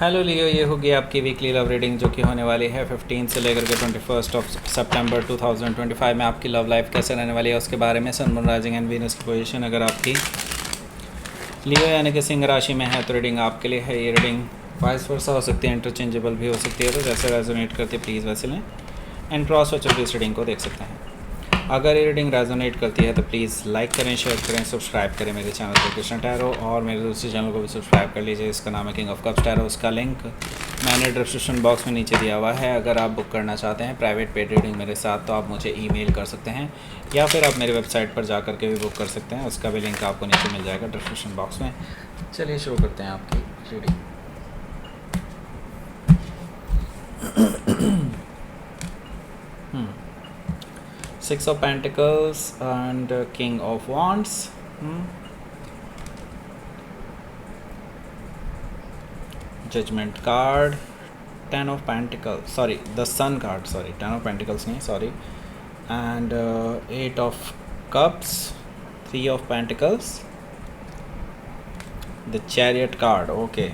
Hello लियो, ये होगी आपकी वीकली लव रीडिंग जो कि होने वाली है 15 से लेकर के 21 सितंबर 2025 में। आपकी लव लाइफ कैसे रहने वाली है उसके बारे में। सन, मून, राइजिंग एंड वीनस की पोजीशन अगर आपकी लियो यानी कि सिंह राशि में है तो रीडिंग आपके लिए है। ये रीडिंग वाइस वर्सा हो सकती है, इंटरचेंजेबल भी हो सकती है, तो जैसे रेजोनेट करती है प्लीज़ वैसे लें एंड क्रॉस वॉच इस रीडिंग को देख सकते हैं। अगर ये रीडिंग रेजोनेट करती है तो प्लीज़ लाइक करें, शेयर करें, सब्सक्राइब करें मेरे चैनल को कृष्ण टैरो, और मेरे दूसरे चैनल को भी सब्सक्राइब कर लीजिए। इसका नाम है किंग ऑफ कप्स टैरो। उसका लिंक मैंने डिस्क्रिप्शन बॉक्स में नीचे दिया हुआ है। अगर आप बुक करना चाहते हैं प्राइवेट पेड रीडिंग मेरे साथ तो आप मुझे ईमेल कर सकते हैं या फिर आप मेरी वेबसाइट पर जा कर के भी बुक कर सकते हैं। उसका भी लिंक आपको नीचे मिल जाएगा डिस्क्रिप्शन बॉक्स में। चलिए शुरू करते हैं आपकी reading. 6 of Pentacles and King of Wands. Judgment card, 10 of Pentacles, sorry, the Sun card, sorry, 10 of Pentacles नहीं, sorry, and 8 of Cups, 3 of Pentacles, the Chariot card, okay,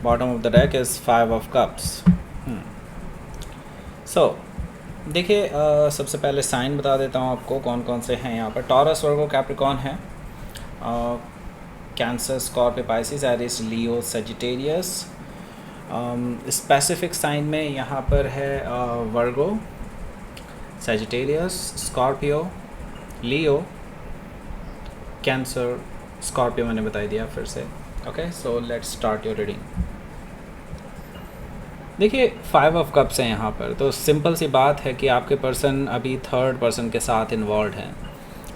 bottom of the deck is 5 of Cups. So देखिए, सबसे पहले sign बता देता हूँ आपको कौन कौन से हैं यहाँ पर। टॉरस, वर्गो, कैप्रिकॉर्न है, कैंसर, स्कॉर्पियो, पाइसिस, एरिस, लियो, सजिटेरियस। स्पेसिफिक साइन में यहाँ पर है वर्गो, सजिटेरियस, स्कॉर्पियो, लियो, कैंसर, स्कॉर्पियो मैंने बता दिया फिर से। Okay, so let's start your reading. देखिए 5 ऑफ कप्स हैं यहाँ पर, तो सिंपल सी बात है कि आपके पर्सन अभी थर्ड पर्सन के साथ इन्वॉल्व हैं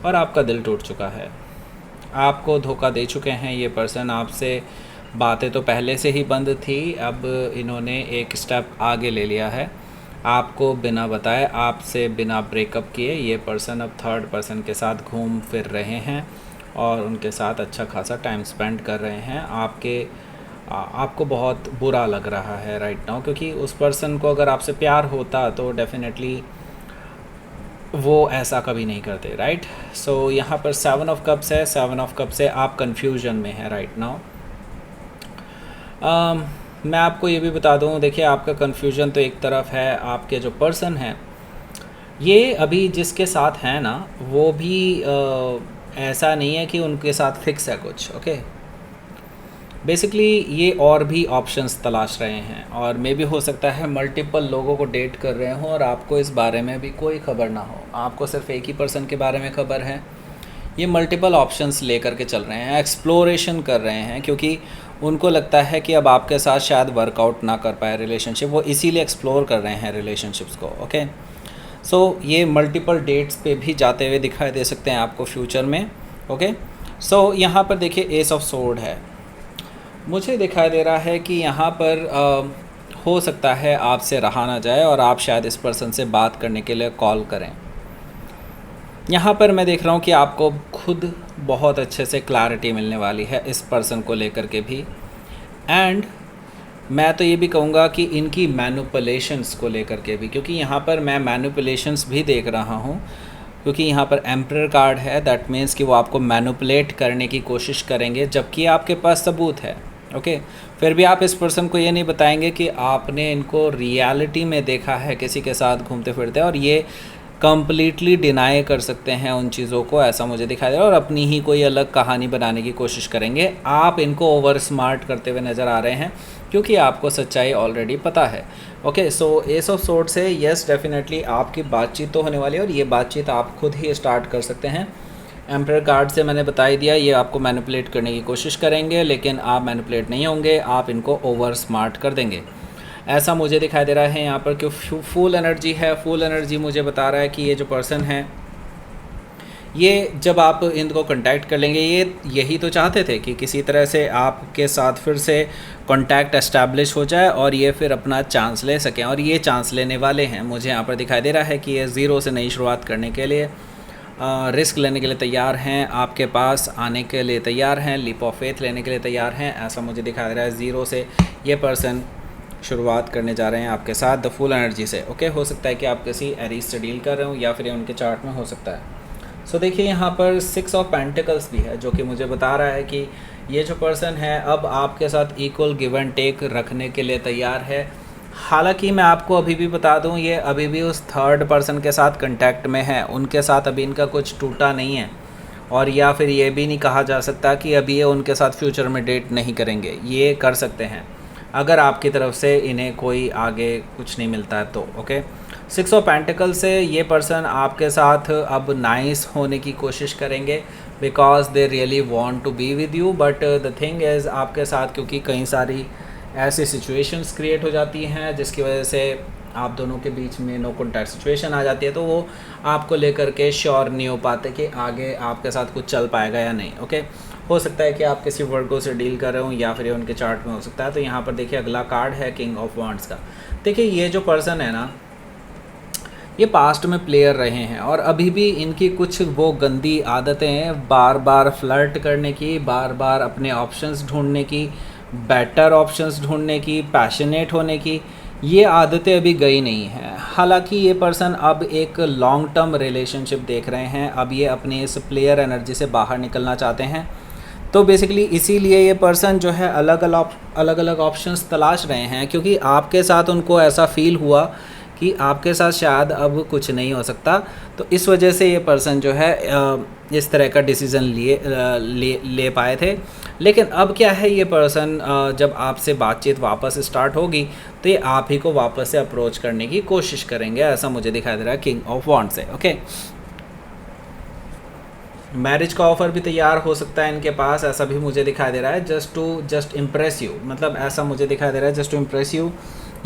और आपका दिल टूट चुका है। आपको धोखा दे चुके हैं ये पर्सन। आपसे बातें तो पहले से ही बंद थी, अब इन्होंने एक स्टेप आगे ले लिया है। आपको बिना बताए, आपसे बिना ब्रेकअप किए ये पर्सन अब थर्ड पर्सन के साथ घूम फिर रहे हैं और उनके साथ अच्छा खासा टाइम स्पेंड कर रहे हैं। आपको बहुत बुरा लग रहा है राइट नाउ, क्योंकि उस पर्सन को अगर आपसे प्यार होता तो डेफिनेटली वो ऐसा कभी नहीं करते, राइट। सो यहाँ पर 7 ऑफ कप्स है। 7 ऑफ कप्स से आप कंफ्यूजन में हैं राइट नाउ। मैं आपको ये भी बता दूँ, देखिए आपका कंफ्यूजन तो एक तरफ है, आपके जो पर्सन हैं ये अभी जिसके साथ हैं ना वो भी ऐसा नहीं है कि उनके साथ फिक्स है कुछ। ओके, बेसिकली ये और भी ऑप्शंस तलाश रहे हैं और मे भी हो सकता है मल्टीपल लोगों को डेट कर रहे हों और आपको इस बारे में भी कोई खबर ना हो। आपको सिर्फ एक ही पर्सन के बारे में खबर है। ये मल्टीपल ऑप्शंस लेकर के चल रहे हैं, एक्सप्लोरेशन कर रहे हैं, क्योंकि उनको लगता है कि अब आपके साथ शायद वर्कआउट ना कर पाए रिलेशनशिप। वो इसीलिए एक्सप्लोर कर रहे हैं रिलेशनशिप्स को। ओके, सो ये मल्टीपल डेट्स पे भी जाते हुए दिखाई दे सकते हैं आपको फ्यूचर में। ओके, सो यहाँ पर देखिए एस ऑफ सोर्ड है। मुझे दिखाई दे रहा है कि यहाँ पर हो सकता है आपसे रहा ना जाए और आप शायद इस पर्सन से बात करने के लिए कॉल करें। यहाँ पर मैं देख रहा हूँ कि आपको खुद बहुत अच्छे से क्लैरिटी मिलने वाली है इस पर्सन को लेकर के भी, एंड मैं तो ये भी कहूँगा कि इनकी मैनिपुलेशंस को लेकर के भी, क्योंकि यहाँ पर मैं मैनिपुलेशंस भी देख रहा हूँ, क्योंकि यहाँ पर एम्परर कार्ड है। दैट मीन्स कि वो आपको मैनिपुलेट करने की कोशिश करेंगे जबकि आपके पास सबूत है। ओके, फिर भी आप इस पर्सन को ये नहीं बताएंगे कि आपने इनको रियलिटी में देखा है किसी के साथ घूमते फिरते, और ये कम्प्लीटली डिनाई कर सकते हैं उन चीज़ों को, ऐसा मुझे दिखाई दे रहा है, और अपनी ही कोई अलग कहानी बनाने की कोशिश करेंगे। आप इनको ओवर स्मार्ट करते हुए नज़र आ रहे हैं क्योंकि आपको सच्चाई ऑलरेडी पता है। Okay, so S of sword से यस डेफिनेटली आपकी बातचीत तो होने वाली है और ये बातचीत आप खुद ही स्टार्ट कर सकते हैं। एम्परर कार्ड से मैंने बता ही दिया, ये आपको मैनिपुलेट करने की कोशिश करेंगे लेकिन आप मैनिपुलेट नहीं होंगे, आप इनको ओवर स्मार्ट कर देंगे, ऐसा मुझे दिखाई दे रहा है यहाँ पर। क्यों फुल एनर्जी है, फुल एनर्जी मुझे बता रहा है कि ये जो पर्सन है ये जब आप इनको कांटेक्ट कर लेंगे, ये यही तो चाहते थे कि किसी तरह से आपके साथ फिर से कांटेक्ट एस्टैब्लिश हो जाए और ये फिर अपना चांस ले सकें, और ये चांस लेने वाले हैं। मुझे यहाँ पर दिखाई दे रहा है कि ये ज़ीरो से नई शुरुआत करने के लिए रिस्क लेने के लिए तैयार हैं, आपके पास आने के लिए तैयार हैं, लीप ऑफ फेथ लेने के लिए तैयार हैं, ऐसा मुझे दिखाई दे रहा है। ज़ीरो से ये पर्सन शुरुआत करने जा रहे हैं आपके साथ द फुल एनर्जी से। ओके, हो सकता है कि आप किसी एरीज से डील कर रहे हो या फिर उनके चार्ट में हो सकता है। सो देखिए यहाँ पर 6 ऑफ पेंटिकल्स भी है जो कि मुझे बता रहा है कि ये जो पर्सन है अब आपके साथ इक्वल गिव एंड टेक रखने के लिए तैयार है। हालांकि मैं आपको अभी भी बता दूं, ये अभी भी उस थर्ड पर्सन के साथ कांटेक्ट में है, उनके साथ अभी इनका कुछ टूटा नहीं है। और या फिर ये भी नहीं कहा जा सकता कि अभी ये उनके साथ फ्यूचर में डेट नहीं करेंगे, ये कर सकते हैं अगर आपकी तरफ से इन्हें कोई आगे कुछ नहीं मिलता है तो। ओके, 6 ऑफ पेंटिकल से ये पर्सन आपके साथ अब नाइस होने की कोशिश करेंगे because they really want to be with you. But the thing is आपके साथ क्योंकि कई सारी ऐसी सिचुएशंस क्रिएट हो जाती हैं जिसकी वजह से आप दोनों के बीच में नो कॉन्टैक्ट सिचुएशन आ जाती है, तो वो आपको लेकर के श्योर नहीं हो पाते कि आगे आपके साथ कुछ चल पाएगा या नहीं। ओके, हो सकता है कि आप किसी वर्गो से डील कर रहे हो या फिर उनके चार्ट में हो सकता है। तो यहाँ पर देखिए अगला कार्ड है किंग ऑफ वांड्स का। देखिए ये जो पर्सन है ना, ये पास्ट में प्लेयर रहे हैं और अभी भी इनकी कुछ वो गंदी आदतें हैं, बार बार फ्लर्ट करने की, बार बार अपने ऑप्शंस ढूंढने की, बेटर ऑप्शंस ढूंढने की, पैशनेट होने की, ये आदतें अभी गई नहीं हैं। हालांकि ये पर्सन अब एक लॉन्ग टर्म रिलेशनशिप देख रहे हैं, अब ये अपनी इस प्लेयर एनर्जी से बाहर निकलना चाहते हैं। तो बेसिकली इसीलिए ये पर्सन जो है अलग अलग ऑप्शंस तलाश रहे हैं, क्योंकि आपके साथ उनको ऐसा फील हुआ कि आपके साथ शायद अब कुछ नहीं हो सकता। तो इस वजह से ये पर्सन जो है इस तरह का डिसीज़न ले पाए थे। लेकिन अब क्या है, ये पर्सन जब आपसे बातचीत वापस स्टार्ट होगी तो ये आप ही को वापस से अप्रोच करने की कोशिश करेंगे, ऐसा मुझे दिखाई दे रहा है किंग ऑफ वांड्स से। ओके, मैरिज का ऑफ़र भी तैयार हो सकता है इनके पास, ऐसा भी मुझे दिखाई दे रहा है। जस्ट इम्प्रेस यू, मतलब ऐसा मुझे दिखाई दे रहा है जस्ट टू इम्प्रेस यू।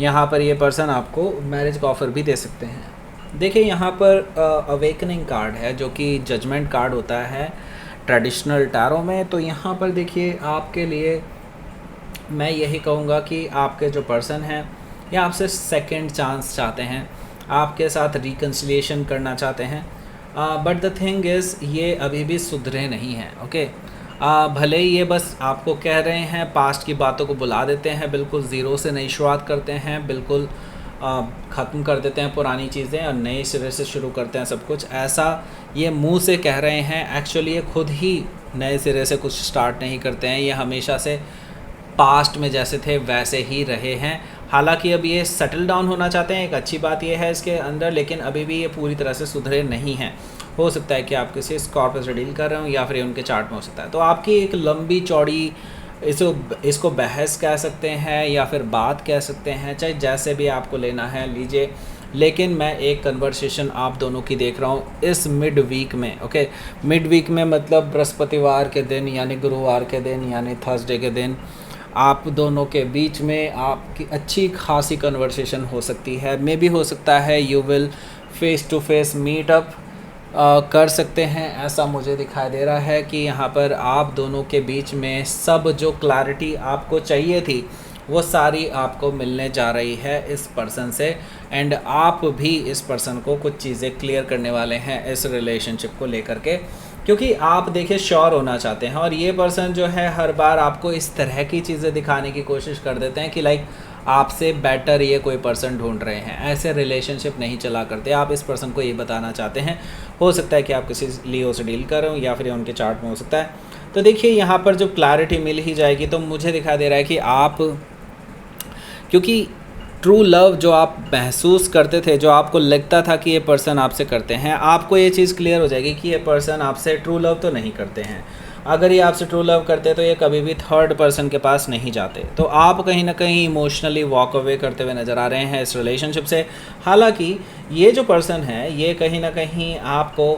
यहाँ पर ये पर्सन आपको मैरिज का ऑफ़र भी दे सकते हैं। देखिए यहाँ पर अवेकनिंग कार्ड है जो कि जजमेंट कार्ड होता है ट्रेडिशनल टैरो में। तो यहाँ पर देखिए आपके लिए मैं यही कहूँगा कि आपके जो पर्सन हैं ये आपसे सेकंड चांस चाहते हैं, आपके साथ रिकन्सिलिएशन करना चाहते हैं। बट द थिंग इज़ ये अभी भी सुधरे नहीं हैं। ओके, भले ही ये बस आपको कह रहे हैं, पास्ट की बातों को बुला देते हैं, बिल्कुल ज़ीरो से नई शुरुआत करते हैं, बिल्कुल ख़त्म कर देते हैं पुरानी चीज़ें और नए सिरे से शुरू करते हैं सब कुछ, ऐसा ये मुंह से कह रहे हैं। एक्चुअली ये खुद ही नए सिरे से कुछ स्टार्ट नहीं करते हैं, ये हमेशा से पास्ट में जैसे थे वैसे ही रहे हैं। हालांकि अब ये सेटल डाउन होना चाहते हैं, एक अच्छी बात ये है इसके अंदर, लेकिन अभी भी ये पूरी तरह से सुधरे नहीं हैं। हो सकता है कि आप किसी स्कॉर्पियो से डील कर रहे हो या फिर उनके चार्ट में हो सकता है। तो आपकी एक लंबी चौड़ी इसको बहस कह सकते हैं या फिर बात कह सकते हैं, चाहे जैसे भी आपको लेना है लीजिए। लेकिन मैं एक कन्वर्सेशन आप दोनों की देख रहा हूँ इस मिड वीक में। ओके, मिड वीक में मतलब बृहस्पतिवार के दिन यानी गुरुवार के दिन यानी थर्सडे के दिन आप दोनों के बीच में आपकी अच्छी खासी कन्वर्सेशन हो सकती है। मे भी हो सकता है you will face to face meet up कर सकते हैं, ऐसा मुझे दिखाई दे रहा है कि यहाँ पर आप दोनों के बीच में सब जो क्लैरिटी आपको चाहिए थी वो सारी आपको मिलने जा रही है इस पर्सन से। एंड आप भी इस पर्सन को कुछ चीज़ें क्लियर करने वाले हैं इस रिलेशनशिप को लेकर के, क्योंकि आप देखिए श्योर होना चाहते हैं। और ये पर्सन जो है हर बार आपको इस तरह की चीज़ें दिखाने की कोशिश कर देते हैं कि लाइक आपसे बेटर ये कोई पर्सन ढूंढ रहे हैं, ऐसे रिलेशनशिप नहीं चला करते। आप इस पर्सन को ये बताना चाहते हैं। हो सकता है कि आप किसी लियो से डील कर रहे हो या फिर उनके चार्ट में हो सकता है। तो देखिए यहाँ पर जब क्लैरिटी मिल ही जाएगी तो मुझे दिखाई दे रहा है कि आप, क्योंकि ट्रू लव जो आप महसूस करते थे, जो आपको लगता था कि ये पर्सन आपसे करते हैं, आपको ये चीज़ क्लियर हो जाएगी कि ये पर्सन आपसे ट्रू लव तो नहीं करते हैं। अगर ये आपसे ट्रू लव करते तो ये कभी भी थर्ड पर्सन के पास नहीं जाते। तो आप कहीं ना कहीं इमोशनली वॉक अवे करते हुए नज़र आ रहे हैं इस रिलेशनशिप से। हालांकि ये जो पर्सन है ये कहीं ना कहीं आपको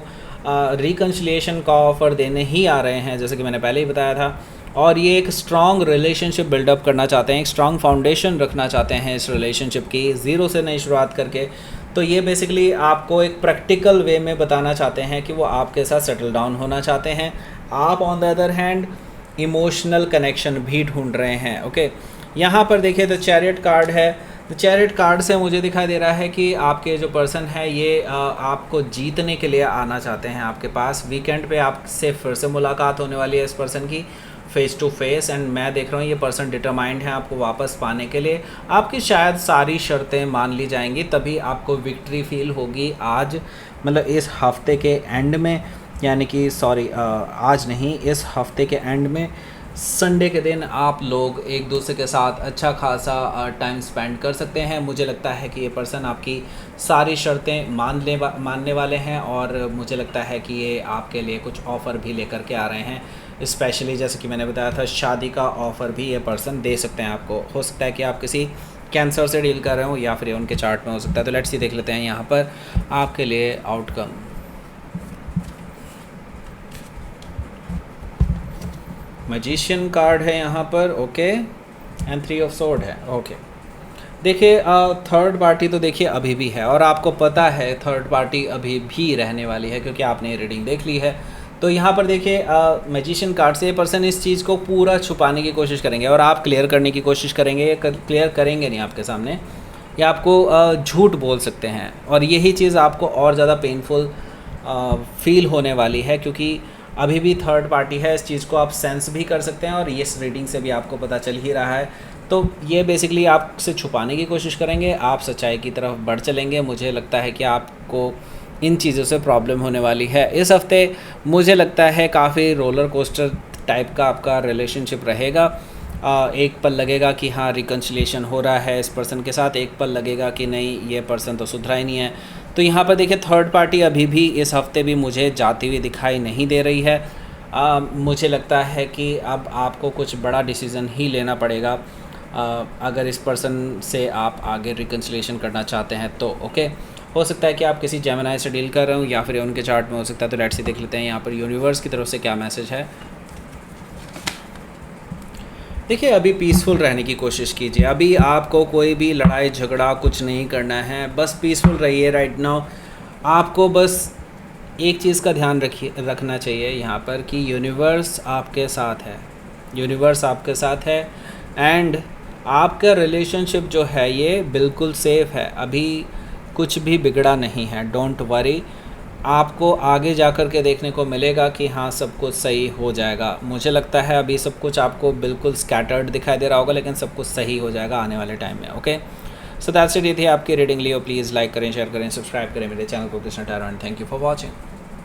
रिकन्सिलिएशन का ऑफ़र देने ही आ रहे हैं, जैसे कि मैंने पहले ही बताया था। और ये एक स्ट्रॉन्ग रिलेशनशिप बिल्डअप करना चाहते हैं, एक स्ट्रॉन्ग फाउंडेशन रखना चाहते हैं इस रिलेशनशिप की, ज़ीरो से नई शुरुआत करके। तो ये बेसिकली आपको एक प्रैक्टिकल वे में बताना चाहते हैं कि वो आपके साथ सेटल डाउन होना चाहते हैं। आप on the other hand emotional connection भी ढूंढ रहे हैं। ओके, यहाँ पर देखिए तो चैरियट कार्ड है। तो चैरियट कार्ड से मुझे दिखाई दे रहा है कि आपके जो पर्सन है ये आपको जीतने के लिए आना चाहते हैं आपके पास। वीकेंड पे आपसे फिर से मुलाकात होने वाली है इस पर्सन की फेस टू फेस। एंड मैं देख रहा हूँ ये पर्सन डिटरमाइंड है आपको वापस पाने के लिए। आपकी शायद सारी शर्तें मान ली जाएंगी, तभी आपको विक्ट्री फील होगी आज, मतलब इस हफ्ते के एंड में, यानी कि सॉरी आज नहीं, इस हफ्ते के एंड में संडे के दिन आप लोग एक दूसरे के साथ अच्छा खासा टाइम स्पेंड कर सकते हैं। मुझे लगता है कि ये पर्सन आपकी सारी शर्तें मानने वाले हैं और मुझे लगता है कि ये आपके लिए कुछ ऑफ़र भी लेकर के आ रहे हैं। स्पेशली जैसे कि मैंने बताया था, शादी का ऑफ़र भी ये पर्सन दे सकते हैं आपको। हो सकता है कि आप किसी कैंसर से डील कर रहे हो या फिर ये उनके चार्ट में हो सकता है। तो लेट्स सी देख लेते हैं यहाँ पर आपके लिए आउटकम। मैजिशियन कार्ड है यहाँ पर, ओके, एंड 3 ऑफ सोर्ड है, ओके। देखिए थर्ड पार्टी तो देखिए अभी भी है और आपको पता है थर्ड पार्टी अभी भी रहने वाली है क्योंकि आपने रीडिंग देख ली है। तो यहाँ पर देखिए मैजिशियन कार्ड से ये पर्सन इस चीज़ को पूरा छुपाने की कोशिश करेंगे और आप क्लियर करने की कोशिश करेंगे। ये क्लियर करेंगे नहीं आपके सामने, या आपको झूठ बोल सकते हैं और यही चीज़ आपको और ज़्यादा पेनफुल फील होने वाली है क्योंकि अभी भी थर्ड पार्टी है। इस चीज़ को आप सेंस भी कर सकते हैं और इस रीडिंग से भी आपको पता चल ही रहा है। तो ये बेसिकली आपसे छुपाने की कोशिश करेंगे, आप सच्चाई की तरफ बढ़ चलेंगे। मुझे लगता है कि आपको इन चीज़ों से प्रॉब्लम होने वाली है इस हफ्ते। मुझे लगता है काफ़ी रोलर कोस्टर टाइप का आपका रिलेशनशिप रहेगा। एक पल लगेगा कि हाँ रिकन्सिलिएशन हो रहा है इस पर्सन के साथ, एक पल लगेगा कि नहीं ये पर्सन तो सुधरा ही नहीं है। तो यहाँ पर देखिए थर्ड पार्टी अभी भी इस हफ्ते भी मुझे जाती हुई दिखाई नहीं दे रही है। मुझे लगता है कि अब आपको कुछ बड़ा डिसीज़न ही लेना पड़ेगा अगर इस पर्सन से आप आगे रिकन्सिलिएशन करना चाहते हैं तो, ओके। हो सकता है कि आप किसी जेमिनी से डील कर रहे हो या फिर उनके चार्ट में हो सकता है। तो लेट्स सी देख लेते हैं यहाँ पर यूनिवर्स की तरफ से क्या मैसेज है। देखिए अभी पीसफुल रहने की कोशिश कीजिए। अभी आपको कोई भी लड़ाई झगड़ा कुछ नहीं करना है, बस पीसफुल रहिए राइट नाउ। आपको बस एक चीज़ का ध्यान रखना चाहिए यहाँ पर कि यूनिवर्स आपके साथ है, यूनिवर्स आपके साथ है एंड आपका रिलेशनशिप जो है ये बिल्कुल सेफ़ है। अभी कुछ भी बिगड़ा नहीं है, डोंट वरी। आपको आगे जा कर के देखने को मिलेगा कि हाँ सब कुछ सही हो जाएगा। मुझे लगता है अभी सब कुछ आपको बिल्कुल स्कैटर्ड दिखाई दे रहा होगा लेकिन सब कुछ सही हो जाएगा आने वाले टाइम में, ओके। So that's it. ये थी आपकी रीडिंग। लियो प्लीज़ लाइक करें, शेयर करें, सब्सक्राइब करें मेरे चैनल को Krishna tarot and thank you for watching.